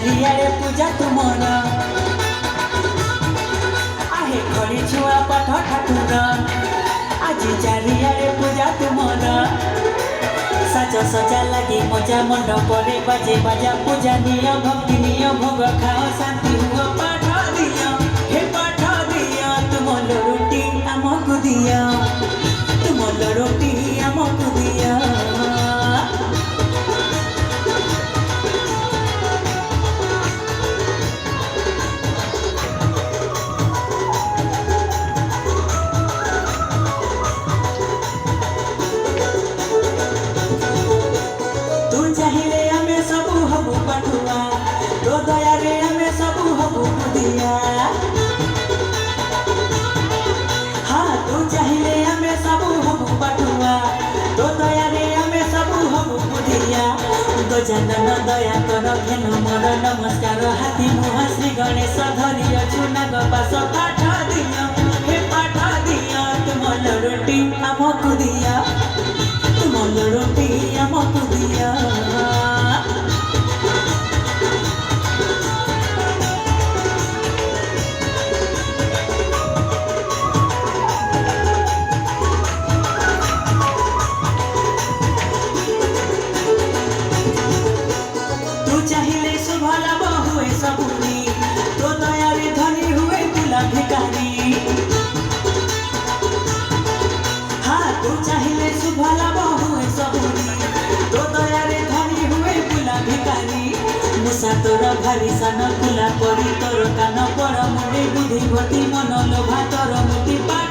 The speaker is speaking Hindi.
चारियारे पूजा तुमर आहे खड़ी छुआ पाठ ठाकुर आज चारियारे पूजा तुमर साज सजा लगी मजा मंडप बाजे बाजा पूजा निय भक्ति निय भोग खाओ शांति हुआ पाठ दिया हे पाठ दिया तुम रोटी आमको दिया तुम रोटी आमको दिया तो दया रे हमें सबू हबू दिया हाँ तू चाहिए हमें सबू हबू बटुआ तो दया रे हमें सबू हबू दिया गजानन दया कर घेन मोर नमस्कार हाथी मुह श्री गणेश धरी चुना गपास पाठ दिया हे पाठ दिया तुम रोटी आमको दिया तुम रोटी आमको दिया चाहिए शुभ लाभ हुए सबुनी तो दया रे धनी हुए तुला भिकारी हाँ तू चाहिए शुभ लाभ हुए सबुनी तो दया रे धनी हुए तुला भिकारी मुसा तोर भारी सान तुला परी तोर कान पर मुंडे बुद्धि भर्ती मन लोभा तोर मुक्ति पा